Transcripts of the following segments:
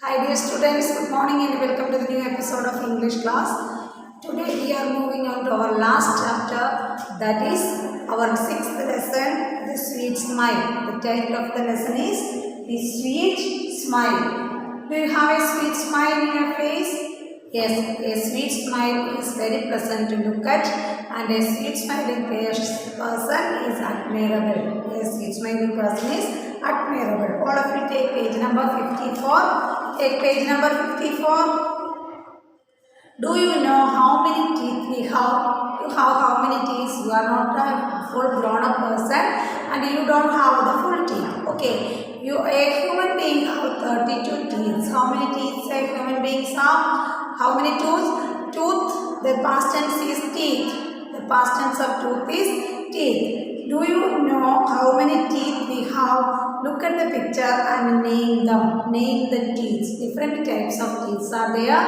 Hi dear students, good morning and welcome to the new episode of English class. Today we are moving on to our last chapter, that is our sixth lesson, The Sweet Smile. The title of the lesson is The Sweet Smile. Do you have a sweet smile in your face? Yes, a sweet smile is very pleasant to look at and a sweet smiling person is admirable. A sweet smiling person is admirable. All of you take page number 54. Take page number 54. Do you know how many teeth we have? You have how many teeth? You are not a full grown up person and you don't have the full teeth. Okay. A human being have 32 teeth. How many teeth a human beings have? How many tooth? Tooth, the past tense is teeth. The past tense of tooth is teeth. Do you know how many teeth we have? Look at the picture and name them. Name the teeth. Different types of teeth are there.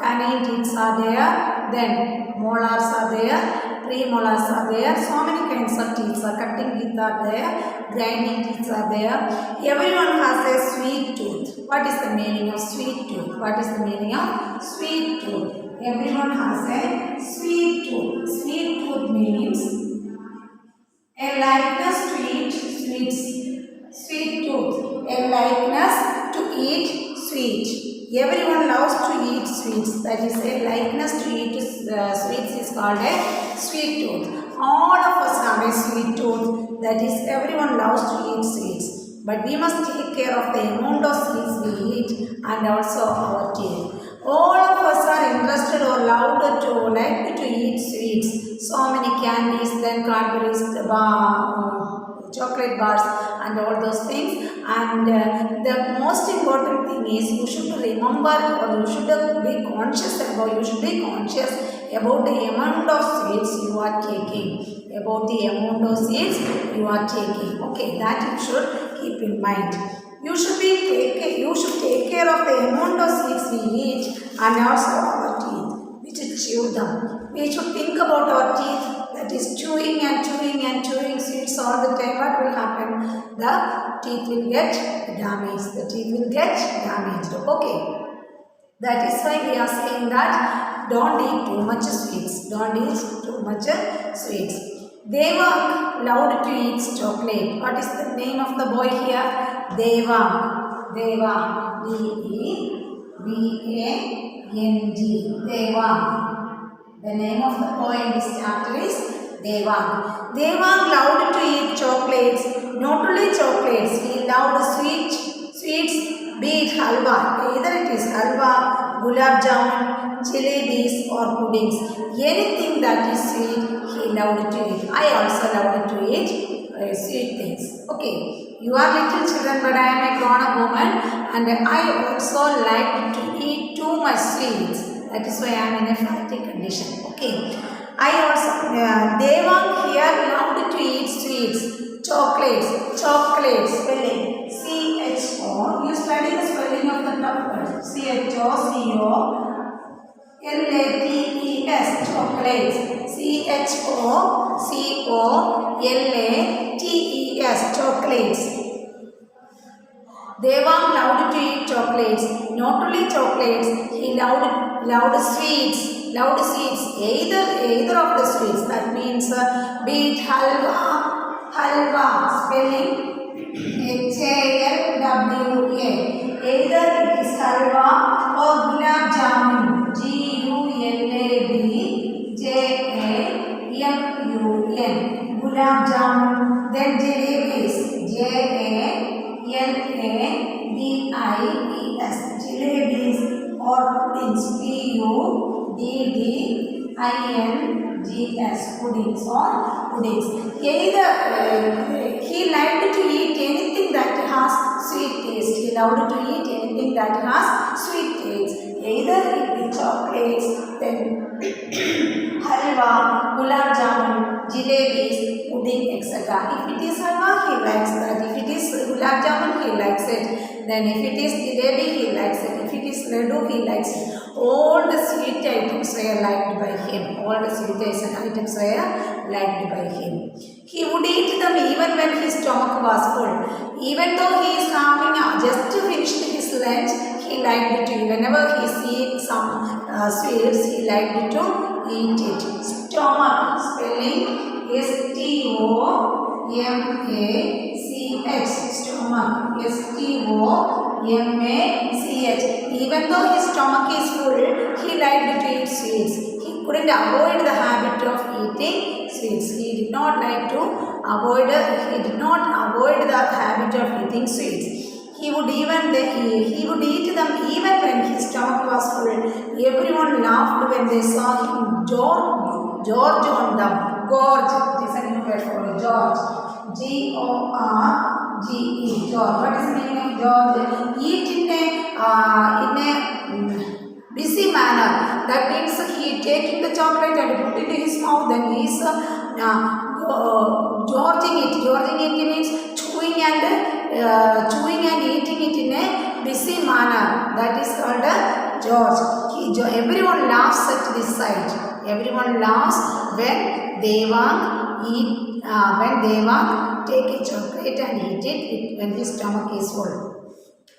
Canine teeth are there. Then molars are there. Premolars are there. So many kinds of teeth are. Cutting teeth are there. Grinding teeth are there. Everyone has a sweet tooth. What is the meaning of sweet tooth? What is the meaning of sweet tooth? Everyone has a sweet tooth. Sweet tooth means a likeness to eat sweets. Sweet tooth. A likeness to eat sweet. Everyone loves to eat sweets. That is a likeness to eat sweets is called a sweet tooth. All of us have a sweet tooth. That is everyone loves to eat sweets. But we must take care of the amount of sweets we eat and also our teeth. All of us are interested or loved to like to eat sweets. So many candies, then Cadbury's, chocolate bars and all those things. And the most important thing is you should remember or you should be conscious about, the amount of sweets you are taking. About the amount of sweets you are taking. Okay, that you should keep in mind. You should take care of the amount of sweets we eat and also our teeth. We should chew them. We should think about our teeth. That is chewing and sweets all the time. What will happen? The teeth will get damaged. The teeth will get damaged. Okay. That is why we are saying that don't eat too much sweets. Don't eat too much sweets. Devang loved to eat chocolate. What is the name of the boy here? Devang. Devang. D-E-V-A-N-G. Devang. The name of the boy in this chapter is Devang. Devang loved to eat chocolates. Not only chocolates, he loved sweets, be it halwa. Either it is halwa, gulab jamun, jalebis or puddings. Anything that is sweet, he loved to eat. I also loved to eat sweet things. Okay, you are little children, but I am a grown-up woman and I also like to eat too much sweets. That is why I am in a fatty condition. Okay. I also, Devang here loved to eat sweets, chocolates, spelling C-H-O. You study the spelling of the top word. C-H-O-C-O-L-A-T-E-S, chocolates. C-H-O-C-O-L-A-T-E-S, chocolates. Devang loved to eat chocolates. Not only chocolates, he loved sweets. Either of the sweets. That means be it halwa, spelling H-A-L-W-A. Either it is halwa or gulab jamun, G-U-L-A-B-J-A-M-U-N. Gulab jamun. Then jalebis, J-A-L-A-B-I-E-S. Jalebis or puddings, P-U-D-D-I-N-G-S. Puddings or puddings. Either he liked to eat anything that has sweet taste. He loved to eat anything that has sweet taste. Either it be chocolates, then halwa, gulab jamun, jalebis, pudding, etc. If it is halwa, he likes that. If it is gulab jamun, he likes it. Then if it is jalebi, he likes it. If it is laddu, he likes it. All the sweet items were liked by him. All the sweet items were liked by him. He would eat them even when his stomach was full. Even though he is having just finished his lunch, he liked to, whenever he sees some sweets, he liked to eat it. Stomach, spelling S-T-O-M-A-C-H. Stomach, S-T-O-M-A-C-H. Even though his stomach is full, he liked to eat sweets. He couldn't avoid the habit of eating sweets. He did not avoid the habit of eating sweets. He would eat them even when his stomach was full. Everyone laughed when they saw him gorge on them. Gorge. It is a new word for George. G-O-R-G-E. George. What is the meaning of George? Eat in a busy manner. That means he taking the chocolate and put it in his mouth. Then he is gorging it. Gorging it means chewing and eating it in a busy manner. That is called a gorge. Everyone laughs at this sight. Everyone laughs when Devang take a chocolate and eat it when his stomach is full.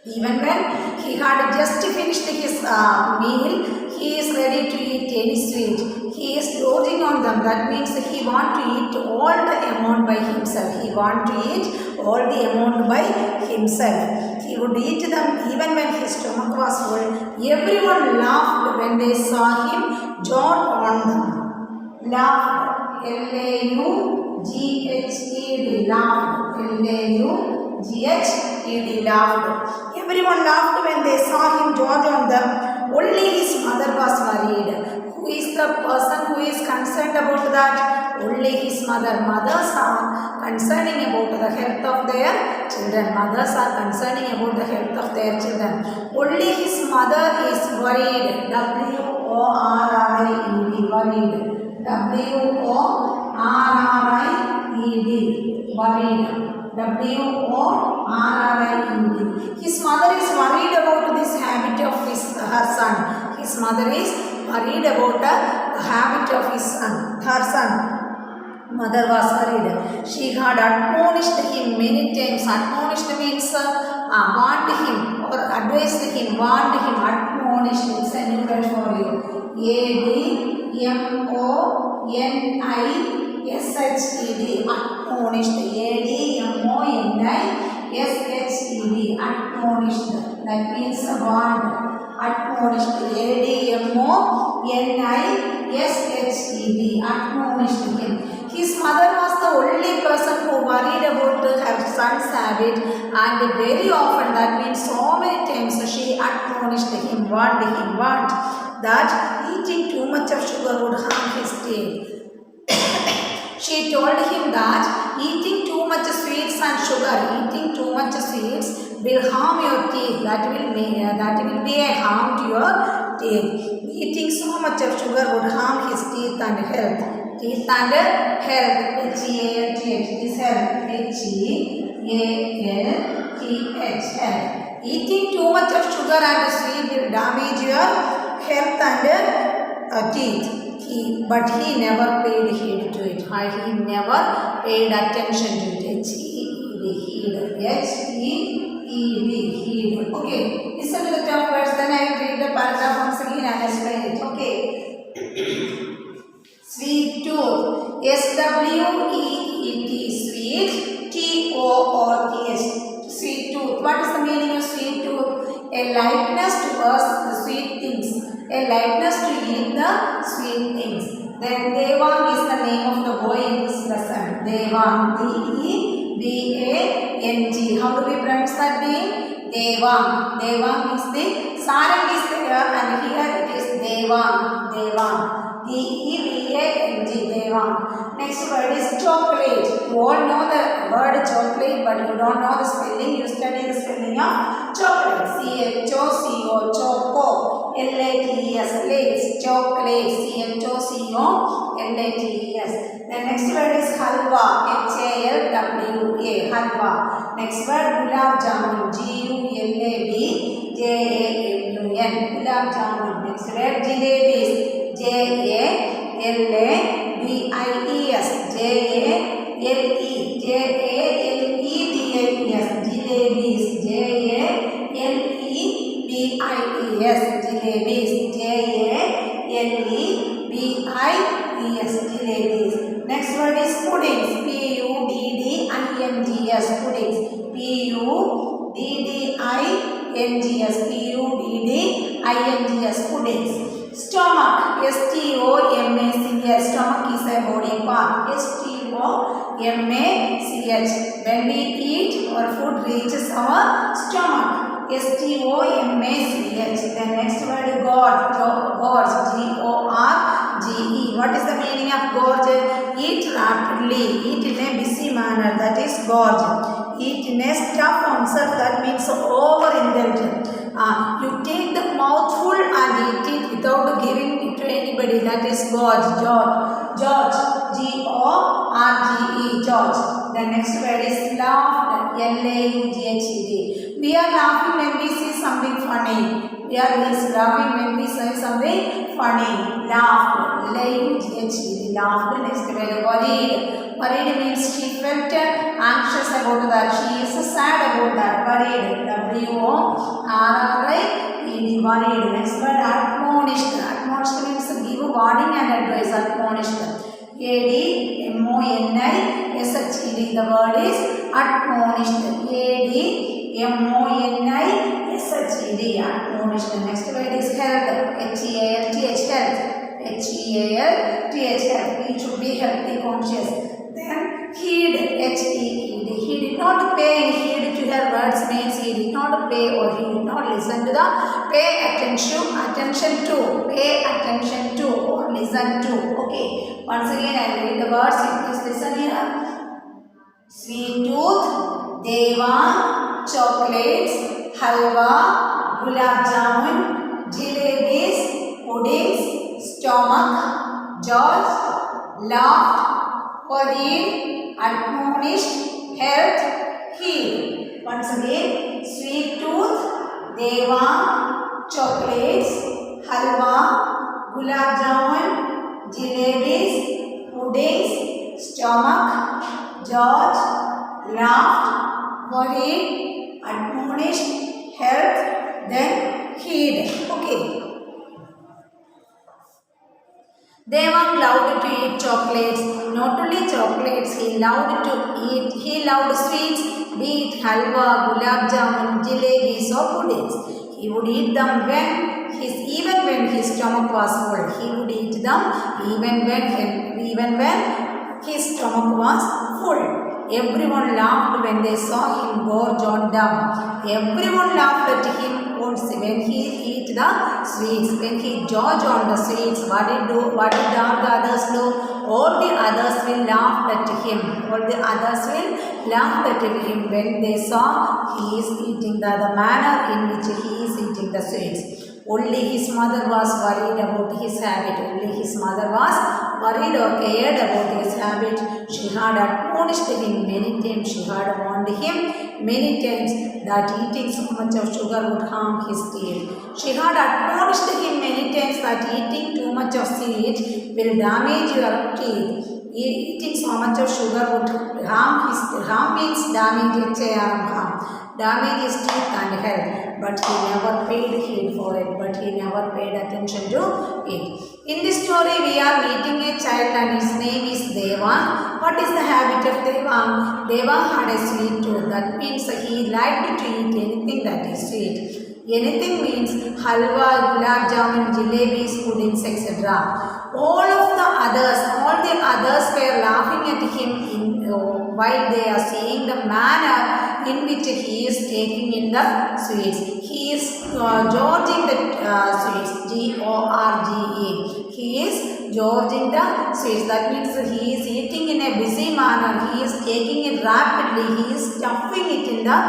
Even when he had just finished his meal, he is ready to eat any sweet. He is gorging on them. That means he wants to eat all the amount by himself. He wants to eat all the amount by himself. He would eat them even when his stomach was full. Everyone laughed when they saw him gorge on them. Laughed. L-A-U-G-H-E-D. Laughed. L-A-U-G-H-E-D. Laughed. Everyone laughed when they saw him gorge on them. Only his mother was worried. Who is the person who is concerned about that? Only his mother. Mothers are concerning about the health of their children. Mothers are concerning about the health of their children. Only his mother is worried. W-O-R-R-I-E-D. Worried. W-O-R-R-I-E-D. Worried. W-O-R-R-I-E-D. His mother is worried about this habit of her son. His mother is worried about the habit of his son, her son. Mother was worried. She had admonished him many times. Admonished means warned him or advised him, warned him. Admonished is a new word for you. A-D-M-O-N-I-S-H-E-D. Admonished. A-D-M-O-N-I-S-H-E-D. Admonished. That means warned. Admonished. A-D-M-O-N-I-S-H-E-D. Admonished him. His mother was the only person who worried about her son's habit, and very often, that means so many times, she admonished him, warned that eating too much of sugar would harm his teeth. She told him that eating too much sweets and sugar, eating too much sweets will harm your teeth. That will be a harm to your teeth. Eating so much of sugar would harm his teeth and health. Teeth and health. H-E-A-L-T-H. This health. H-E-A-L-T-H. Health. Eating too much of sugar and sweet will damage your health and teeth. But he never paid heed to it. He never paid attention to it. H-E-E-D. H-E-E-D. Heed. Okay. Listen to the top words. Then I will read the paragraph once again and explain it. Okay. Sweet tooth. S-W-E-E-T. Sweet. T-O-O-T-H. Sweet tooth. What is the meaning of sweet tooth? A lightness towards the sweet things. A lightness to eat the sweet things. Then Devang is the name of the boy in this lesson. Devang. D-E-V-A-N-G. How do we pronounce that name? Devang. Devang is the Sarang is there and here it is Devang. Devang. D-E-V-A-N-G. Devang. Next word is chocolate. You all know the word chocolate, but you don't know the spelling. You study the spelling of chocolate. C-H-O-C-O. Choco. L-A-T-E-S. Lace. Chocolate. C-H-O-C-O. L-A-T-E-S. The next word is halwa. H-A-L-W-A. Halwa. Next word gulab jamun. G-U-L-A-B-J-A-M-U-N. Gulab jamun. Next word jalebis. J-A-L-A-B-I-E-S. J-A-L-A J-A-L-E-B-I-E-S, jalebis, J-A-L-E-B-I-E-S, jalebis. Next word is puddings, P-U-D-D-I-N-G-S, puddings, P-U-D-D-I-N-G-S, P-U-D-D-I-N-G-S, puddings. Stomach, S-T-O-M-A-C-H, stomach is a body part, S-T-O-M-A-C-H. When we eat, our food reaches our stomach, S-T-O-M-A-C-H. Then next word is gorge, G-O-R-G-E. What is the meaning of gorge? Eat rapidly, eat in a busy manner, that is gorge. Eat in a stuff oneself, that means overindulgent. You take the mouthful and eat it without giving it to anybody, that is gorge. George, G-O-R-G-E, George. The next word is laughed, L-A-U-G-H-E-D. We are laughing when we see something funny. We are laughing when we say something funny. Laughed, L-A-U-G-H-E-D, laughed. Next word, worried. Worried means she felt anxious about that. She is sad about that. Worried, W-O-R-R-I-E-D, worried. Next word, admonished. Admonished means give warning and advice. Admonished, A-D-M-O-N-I-S-H-E-D. The word is admonished, A-D-M-O-N-I-S-H-E-D, admonished. Next word is health, H-E-A-L-T-H, health, H-E-A-L-T-H, health. We should be healthy conscious. Then heed, H-E-E-D. He did not pay heed to her words means he did not pay or he did not listen to the pay attention to or listen to. Okay. Once again I will read the words. Please listen here. Sweet tooth, Devang, chocolates, halwa, gulab jamun, jalebis, puddings, stomach, George, laughed, worried, admonished, health, heed. Once again, sweet tooth, Devang, chocolates, halwa, gulab jamun, jalebis, puddings, stomach, George, laughed, worried, admonished, health, then heed. Okay. Devang loved to eat chocolates. Not only chocolates, he loved sweets, be it halwa, gulab jamun, jalebis or puddings. He would eat them even when his stomach was full. He would eat them even when his stomach was full. Everyone laughed when they saw him gorge on them. Everyone laughed at him when he ate the sweets. When he gorged on the sweets, what did the others do? All the others will laugh at him. All the others will laugh at him when they saw he is eating the manner in which he is eating the sweets. Only his mother was worried about his habit. Only his mother was worried or cared about his habit. She had admonished him many times. She had warned him many times that eating so much of sugar would harm his teeth. She had admonished him many times that eating too much of sweet will damage your teeth. Eating so much of sugar would harm means damage, harm. Damage his teeth and health, but he never paid heed for it, but he never paid attention to it. In this story, we are meeting a child and his name is Devang. What is the habit of Devang? Devang had a sweet tooth. That means he liked to eat anything that is sweet. Anything means halwa, gulab jamun, jalebis, puddings, etc. All the others were laughing at him while they are seeing the manner in which he is taking in the sweets. He is gorging the sweets, G-O-R-G-E. He is gorging the sweets. That means he is eating in a busy manner. He is taking it rapidly. He is stuffing it in the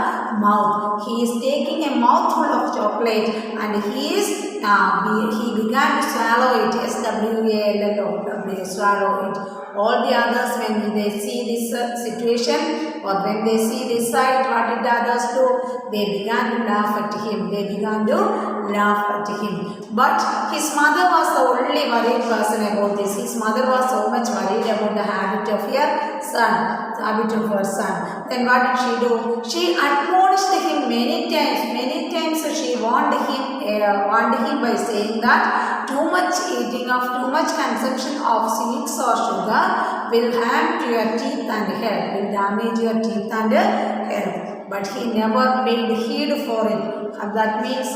mouth. He is taking a mouthful of chocolate and he began to swallow it. S-W-A-L-L-O-W, swallow it. All the others, when they see this situation or when they see this sight, what did the others do? They began to laugh at him. But his mother was the only worried person about this. His mother was so much worried about the habit of her son. Then what did she do? She admonished him many times. Many times she warned him by saying that too much eating of too much consumption of sweets or sugar will harm to your teeth and health, will damage your teeth and health. But he never paid heed for it. That means,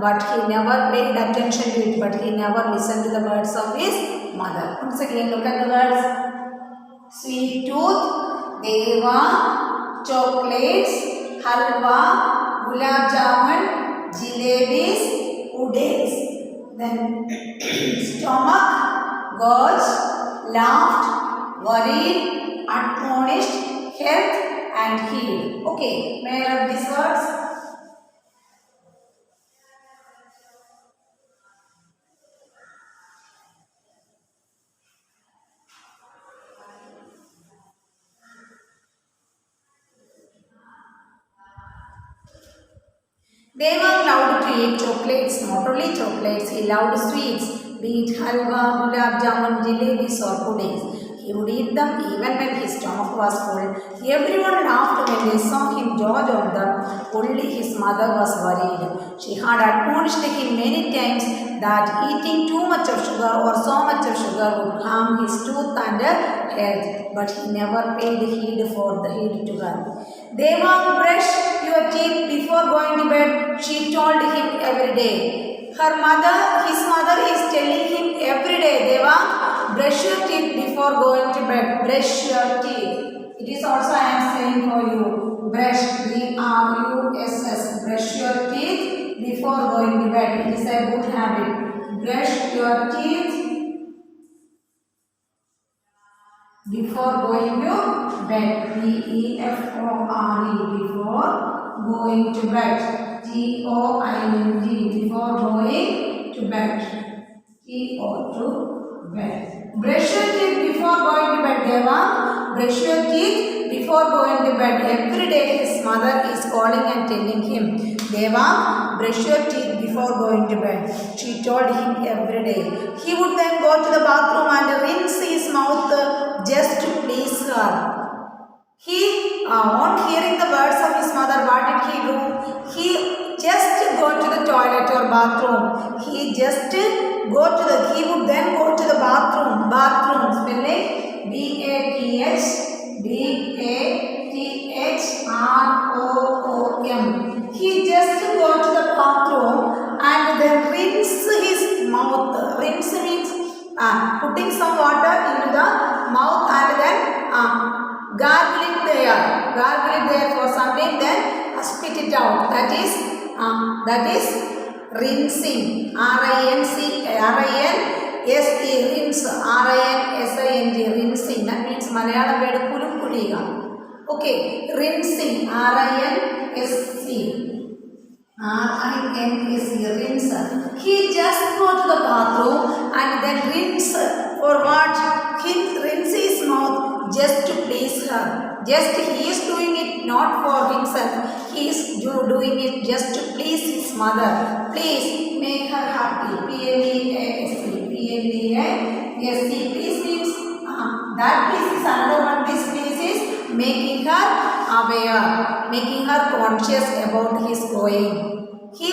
but he never paid attention to it. But he never listened to the words of his mother. Once again, look at the words: sweet tooth, deva, chocolates, halwa, gulab jamun, jalebis, puddings. Then stomach, gorge, laughed, worried, admonished, health, and healed. Okay, may I have these words? Deva loved to eat chocolates, not only chocolates, he loved sweets, be it halwa, gulab jamun, jalebis or puddings. He would eat them even when his stomach was full. Everyone laughed when they saw him gorge on them. Only his mother was worried. She had admonished him many times that eating too much of sugar or so much of sugar would harm his tooth and health. But he never paid heed to her. Deva, brush your teeth before going to bed, she told him every day. His mother is telling him every day, Deva, brush your teeth before going to bed. Brush your teeth. It is also I am saying for you. Brush, B-R-U-S-S. Brush your teeth before going to bed. It is a good habit. Brush your teeth before going to bed. B-E-F-O-R-E. Before going to bed. T-O-I-N-G. Before going to bed. T-O to bed. Brush your teeth before going to bed, Deva. Brush your teeth before going to bed. Every day his mother is calling and telling him, Deva, brush your teeth before going to bed. She told him every day. He would then go to the bathroom and rinse his mouth just to please her. He, on hearing the words of his mother, what did he do? He just go to the toilet or bathroom. He would then go to the bathroom. Bathroom, spelling B-A-T-H-R-O-O-M. He just go to the bathroom and then rinse his mouth. Rinse means putting some water into the mouth and then gargle it there for some time, then spit it out. That is rinsing. R-I-N-S-E, rinse. R-I-N-S-I-N-G, rinsing. That means Malayalam word kulukkuliga. Okay, rinsing. R-I-N-S-C, rinse. He just go to the bathroom and then rinse. For what? He rinse his mouth just to please her. He is doing it not for himself. He is doing it just to please his mother. Please make her happy. P-L-E-A-S-E. P-L-E-A-S-E. Please means that please is another one. This please is making her aware, making her conscious about his going. He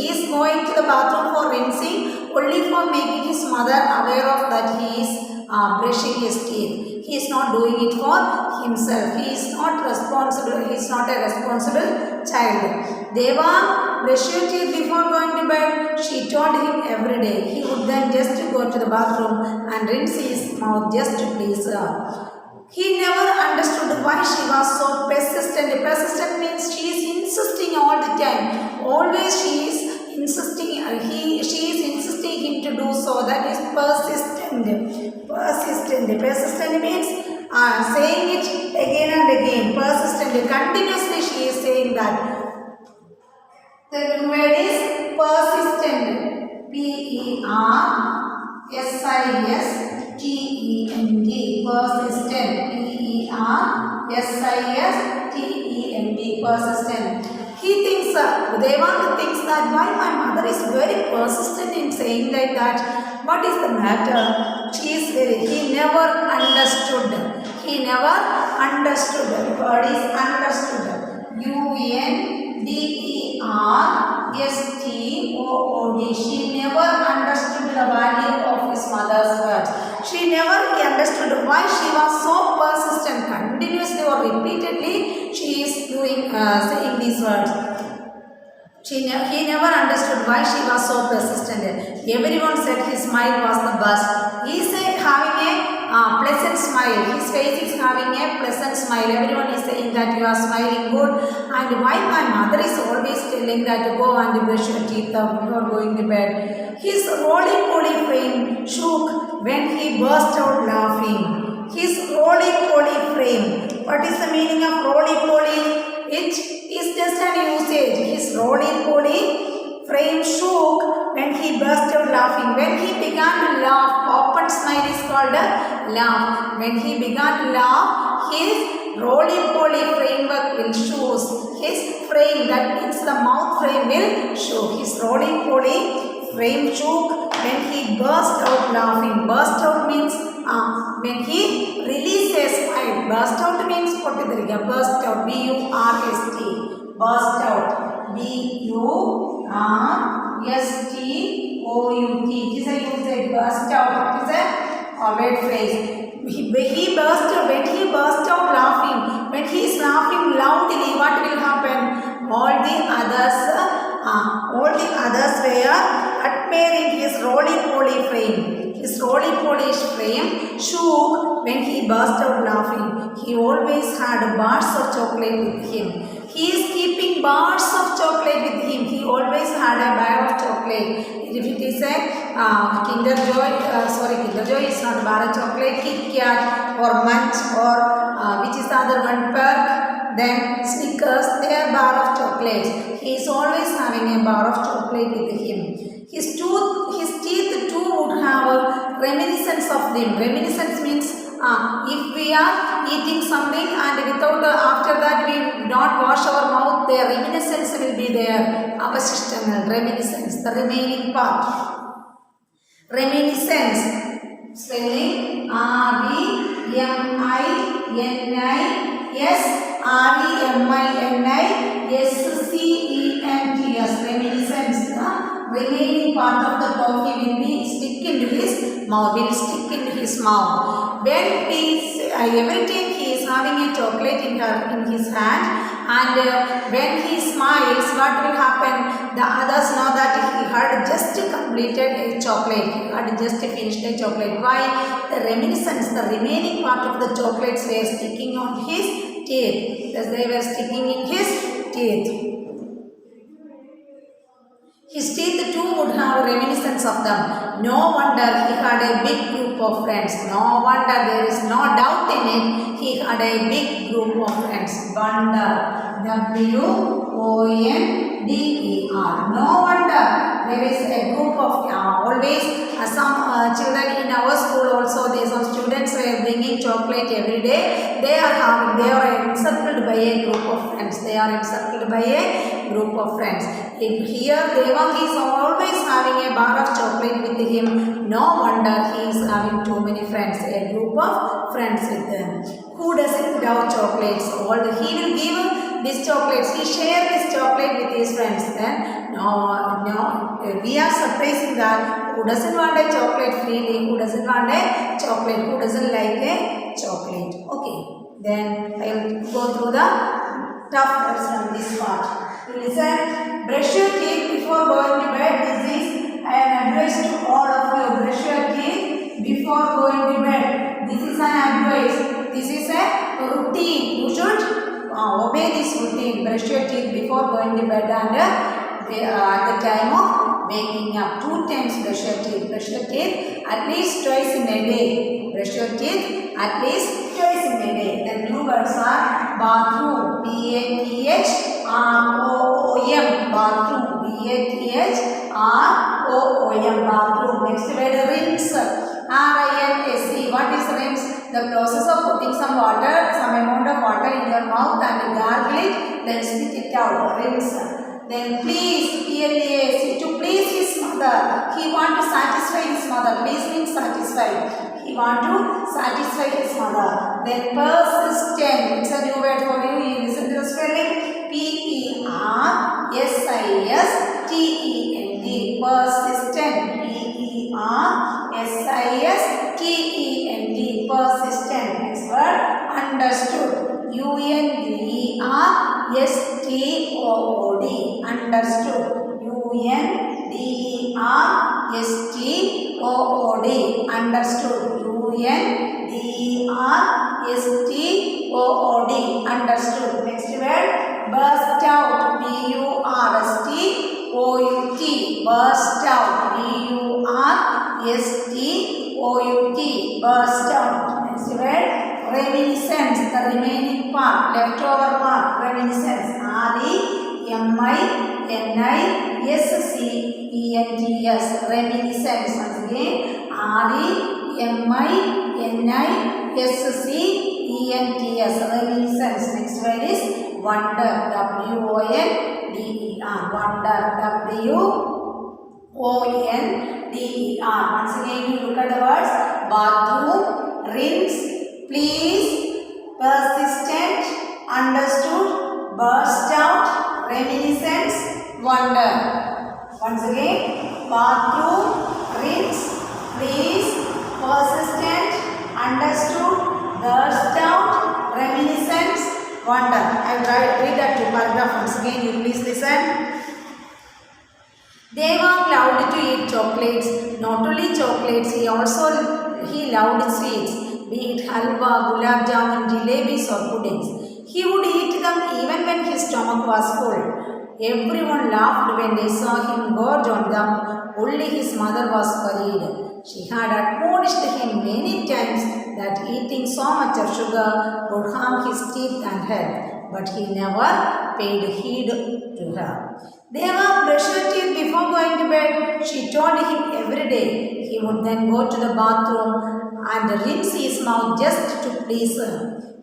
is going to the bathroom for rinsing, only for making his mother aware of that he is brushing his teeth. He is not doing it for himself. He is not responsible. He is not a responsible child. Deva, brush your teeth before going to bed. She told him every day. He would then just go to the bathroom and rinse his mouth just to please her. He never understood why she was so persistent. Persistent means she is insisting all the time. Always she is insisting. She is insisting him to do so. That is persistent. Persistent means saying it again and again. Persistent. Continuously she is saying that. The new word is persistent. P-E-R-S-I-S-T-E-N-T. Persistent. P-E-R-S-I-S-T-E-N-T. Persistent. Devanga thinks that why my mother is very persistent in saying like that. What is the matter? He never understood. He never understood. The word is understood. understood. She never understood the value of his mother's words. She never understood why she was so persistent. Continuously or repeatedly, she is saying these words. He never understood why she was so persistent. Everyone said his smile was the best. He is having a pleasant smile. His face is having a pleasant smile. Everyone is saying that you are smiling good. And why my mother is always telling that go and brush your teeth before going to bed. His roly-poly frame shook when he burst out laughing. His roly-poly frame. What is the meaning of roly-poly? It is just an usage. His roly-poly frame shook when he burst out laughing. When he began to laugh, open smile is called a laugh. When he began to laugh, his roly-poly framework will show. His frame, that means the mouth frame, will show. His roly-poly frame shook when he burst out laughing. Burst out means when he releases a smile. Burst out means burst out. B-U-R-S-T. Burst out. B-U-R-S-T-O-U-T. It is a usage. Burst out. It is a word phrase. When he burst out laughing, when he is laughing loudly, what will happen? All the others were admiring his roly-poly frame. His roly-poly frame shook when he burst out laughing. He always had bars of chocolate with him. He is keeping bars of chocolate with him. He always had a bar of chocolate. If it is a Kinder Joy is not bar of chocolate. Kit Kat or Munch or which is the other one, Perk, then Snickers, they are bar of chocolate. He is always having a bar of chocolate with him. His teeth too would have a reminiscence of them. Reminiscence means if we are eating something and without after that we not wash our mouth, the reminiscence will be there. Avashishtangal, reminiscence, the remaining part. Reminiscence, spelling R-E-M-I-N-I-S-R-E-M-I-N-I-S-C-E-N-T-S. Reminiscence, remaining part of the toffee will be stick into his mouth. When every time he is having a chocolate in his hand, and when he smiles, what will happen? The others know that he had just completed a chocolate. He had just finished a chocolate. Why? The reminiscence, the remaining part of the chocolates were sticking on his teeth. As they were sticking in his teeth. His teeth too would have reminiscence of them. No wonder he had a big group of friends. No wonder, there is no doubt in it. He had a big group of friends. Wonder. W-O-N-D-E-R. No wonder there is a group of always some children in our school also. Some students were bringing chocolate every day. They are encircled by a group of friends. Here Devang is always having a bar of chocolate with him. No wonder he is having too many friends. A group of friends with them. Who doesn't love chocolates? He will give these chocolates. He shares this chocolate with his friends. Then no, we are surprising that who doesn't want a chocolate freely? Who doesn't want a chocolate? Who doesn't like a chocolate? Okay. Then I will go through the tough words from this part. Listen. Brush your teeth before going to bed. This is an advice to all of you. Brush your teeth before going to bed. This is an advice. This is a routine. You should obey this routine. Brush your teeth before going to bed and at the time of waking up. 2 times brush your teeth. Brush your teeth at least twice in a day. Brush your teeth at least twice in a day. The new words are bathroom. B-A-T-H-R-O-O-M. Bathroom. B-A-T-H-R-O-O-M. Bathroom. Next word rinse. R-I-N-S-E. What is rinse? The process of putting some amount of water in your mouth and gargle it, then spit it out. Rinse. Then please, P-L-E-A-S-E, to please his mother. He wants to satisfy his mother. Please means satisfy. He want to satisfy his mother. Then persistent. It's a new word for you. You listen to the spelling. Persistent. Persistent. Persistent. Persistent. Next word. Understood. Understood. Understood. Understood. Understood. Next word. Burst out. Burst out. Burst out. Burst out. Next word. Reminiscence. The remaining part. Leftover part. Reminiscence. Reminiscence. Reminiscence. Once again. Reminiscence. Next word is wonder. Wonder. Wonder. Once again, you look at the words bathroom, rinse, please, persistent, understood, burst out, reminiscence, wonder. Once again, bathroom, rinse, please, persistent, understood, burst out, reminiscence, wonder. I will read that two paragraph once again. You please listen. Deva loved to eat chocolates. Not only chocolates, he loved sweets, be it halwa, gulab jamun, jalebis or puddings. He would eat them even when his stomach was full. Everyone laughed when they saw him gorge on them. Only his mother was worried. She had admonished him many times that eating so much of sugar would harm his teeth and health, but he never paid heed to her. Deva brushed her teeth before going to bed. She told him every day. He would then go to the bathroom and rinse his mouth just to please her.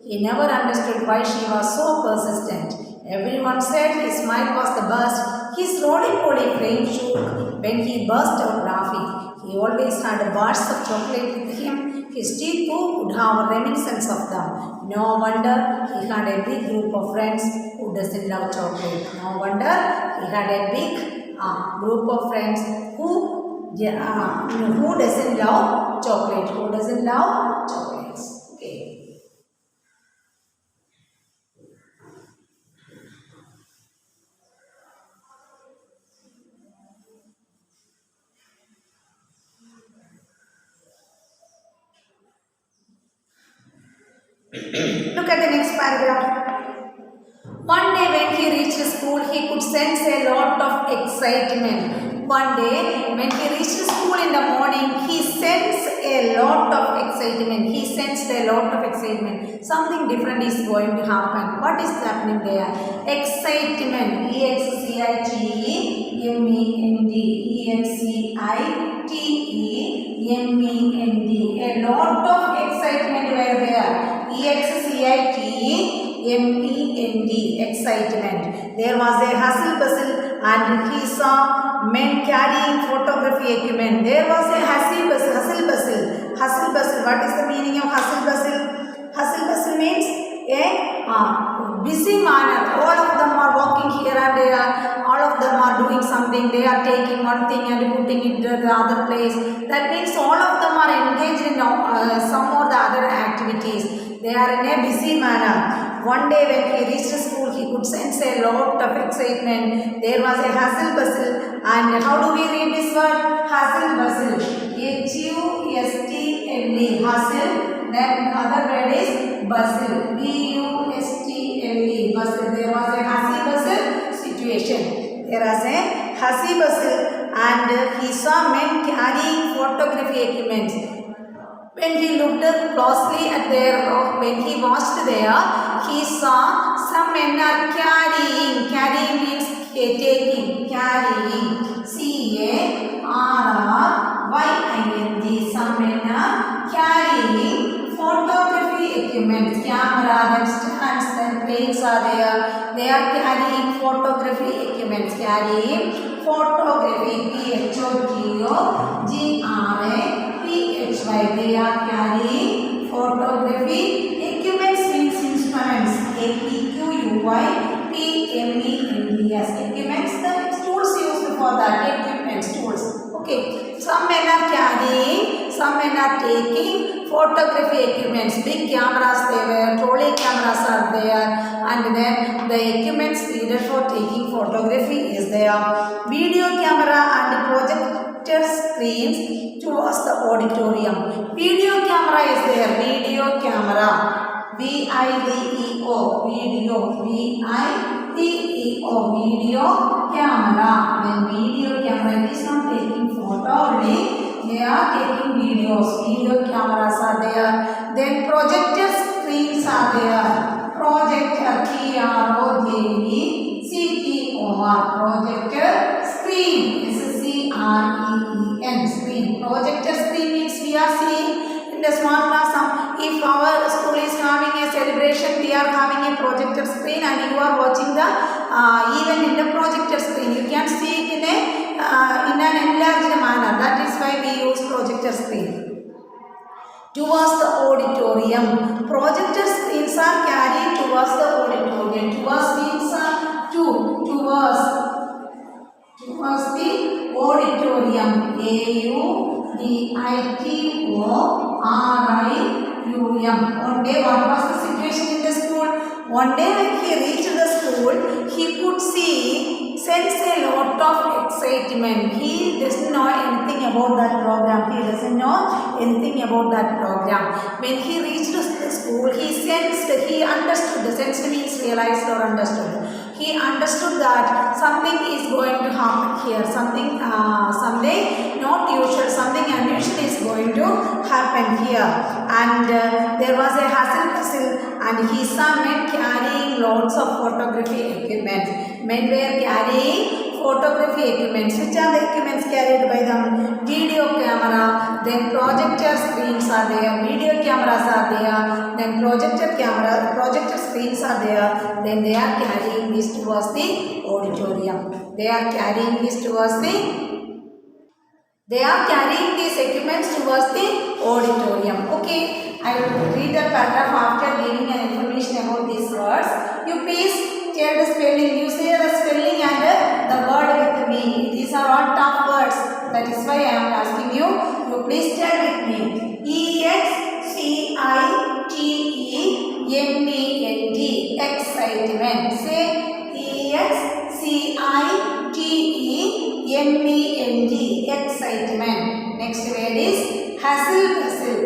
He never understood why she was so persistent. Everyone said his smile was the best. His roly-poly frame shook when he burst out laughing. He always had a box of chocolate with him. His teeth too would have a reminiscence of them. No wonder he had a big group of friends who doesn't love chocolate. No wonder he had a big group of friends who doesn't love chocolate. Who doesn't love chocolates? Okay. Look at the next paragraph. One day when he reached school, he could sense a lot of excitement. One day when he reached school in the morning, he sensed a lot of excitement. Something different is going to happen. What is happening there? Excitement. Excitement. A lot of excitement were there. Excitement. There was a hustle bustle and he saw men carrying photography equipment. There was a hustle bustle. What is the meaning of hustle bustle? Hustle bustle means a busy manner. All of them are walking here and there. All of them are doing something. They are taking one thing and putting it to the other place. That means all of them are engaged in some or the other activities. They are in a busy manner. One day when he reached school, he could sense a lot of excitement. There was a hustle bustle. And how do we read this word? Hustle bustle. H-U-S-T-L-E. Hustle. Then other word is bustle. B-U-S-T-L-E. Bustle. There was a hustle bustle situation. There was a hustle bustle and he saw men carrying photography equipment. When he looked closely at when he watched there, he saw some men are carrying. Carrying means taking. Carrying. C-A-R-R-Y-I-N-G. Some men are carrying photography equipment. Camera, then stands, then plates are there. They are carrying photography equipment. Carrying photography. P-H-O-T-O-G-R-A. PHY. They are carrying photography equipments means instruments. APQUY PMENDS. Equipments, the tools used for that. Equipments, tools. Okay. Some men are carrying, some men are taking photography equipments. Big cameras they were, trolley cameras are there, and then the equipments needed for taking photography is there. Video camera and projector screens towards the auditorium. Video camera is there. Video camera. VIDEO. Video. VIDEO. Video camera. Then video camera is not taking photo only. They are taking videos. Video cameras are there. Then projector screens are there. Projector. PROJECTOR. Projector screen. SCREEN. Screen. Projector screen means we are seeing in the small class. If our school is having a celebration, we are having a projector screen, and you are watching the event in the projector screen. You can see it in an enlarged manner. That is why we use projector screen. Towards the auditorium. Projector screens are carried towards the auditorium. Towards means towards the auditorium. AUDITORIUM. One day, what was the situation in the school? One day when he reached the school, he could sense a lot of excitement. He doesn't know anything about that program. He doesn't know anything about that program. When he reached the school, he understood. The sensed means realized or understood. He understood that something is going to happen here. Something, someday not usual, something unusual is going to happen here. And there was a hustle, and he saw men carrying lots of photography equipment. Men were carrying photography equipments. Which are the equipments carried by them? Video camera, then projector screens are there, video cameras are there, then projector screens are there. Then they are carrying this towards the auditorium. They are carrying these equipments towards the auditorium. Okay, I will read the paragraph after giving an information about these words. You please tell the spelling. You say the spelling and the word with me. These are all tough words. That is why I am asking you. You please tell with me. EXCITEMENT. Excitement. Say EXCITEMENT. Excitement. Next word is hustle. HUSTLE.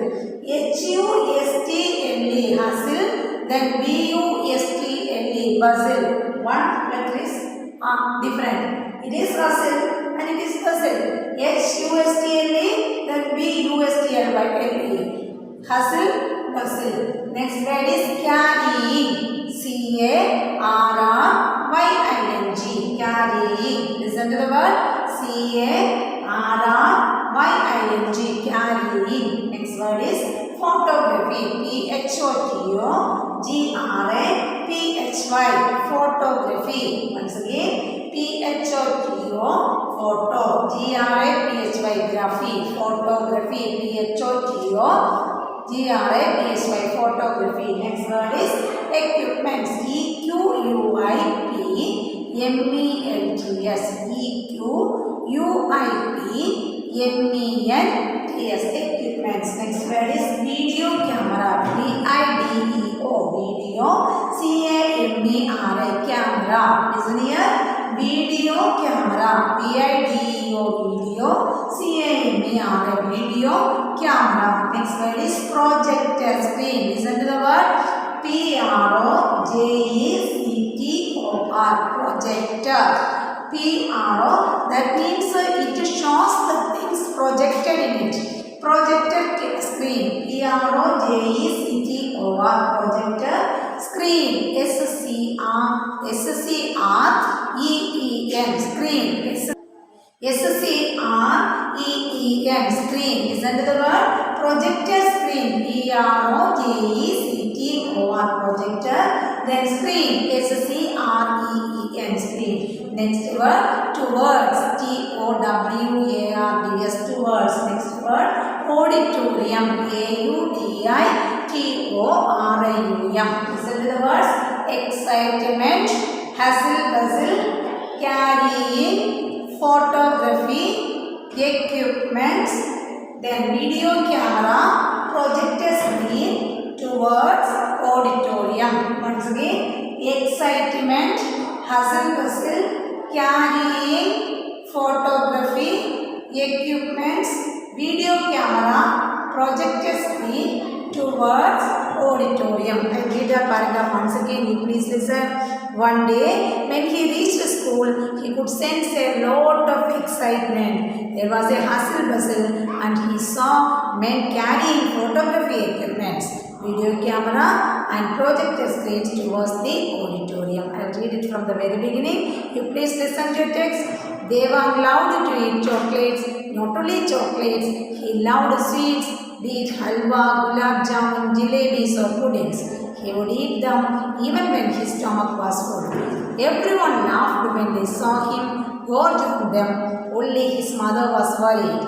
Hustle. Then BUSTLE. Bustle. One letter is different. It is hustle and it is bustle. HUSTLE. Then BUSTLE. Hustle, bustle. Next word is carrying. CARRYING. Carrying. Listen to the word. CARRYING. Carrying. Next word is photography. PHOTOGRAPHY. Photography. Once again. PHOTO. Photo. GRAPHY. Graphy. Photography. PHOTOGRAPHY. Photography. Next word is equipments. EQUIPMENTS. EQUIPMENTS. Equipments. Next word is video camera. VIDEO. Video. CAMERA. Camera. Listen here. Video camera. VIDEO. Video. CAMERA. Video camera. Next word is projector screen. Listen to the word. PROJECTOR. Projector. That means it shows the things projected in it. Projector screen. PROJECTOR. Projector screen. SCREEN. Screen. SCREEN. Screen. Listen to the word. Projector screen. PROJECTOR. Projector. Then screen. SCREEN. Screen. Next word. Towards. TOWARDS. Towards. Next word. Auditorium. auditorium. A-U-D-I-T-O-R-I-U-M. Listen to the words. Excitement, hustle bustle, carrying, photography, equipments, then video camera, projector screen, towards auditorium. Once again, excitement, hustle bustle, carrying, photography, equipments, video camera, projector screen, towards auditorium. I read the paragraph once again. You please listen. One day, when he reached school, he could sense a lot of excitement. There was a hustle bustle, and he saw men carrying photography equipments, video camera, and projector screens towards the auditorium. I will read it from the very beginning. You please listen to the text. Devang loved to eat chocolates. Not only chocolates, he loved sweets, be it halwa, gulab jamun, jalebis or puddings. He would eat them even when his stomach was full. Everyone laughed when they saw him gorge on them. Only his mother was worried.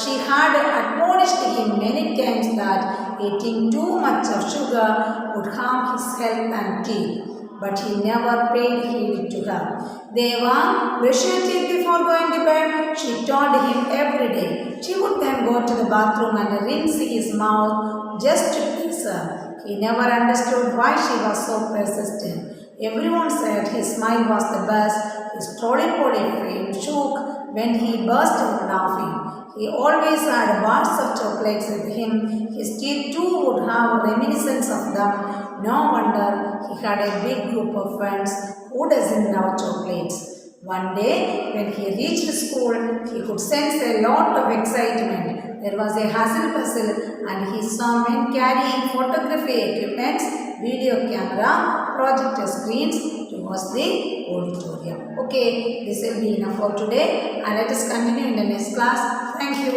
She had admonished him many times that eating too much of sugar would harm his health and teeth. But he never paid heed to her. Devang, brush your teeth before going to bed, she told him every day. She would then go to the bathroom and rinse his mouth just to please her. He never understood why she was so persistent. Everyone said his smile was the best. His trolley-poly frame shook when he burst out laughing. He always had bars of chocolates with him. His teeth too would have reminiscence of them. No wonder he had a big group of friends who doesn't love chocolates. One day, when he reached school, he could sense a lot of excitement. There was a hustle bustle, and he saw men carrying photography equipments, video camera, projector screens towards the auditorium. Okay, this will be enough for today, and let us continue in the next class. Thank you.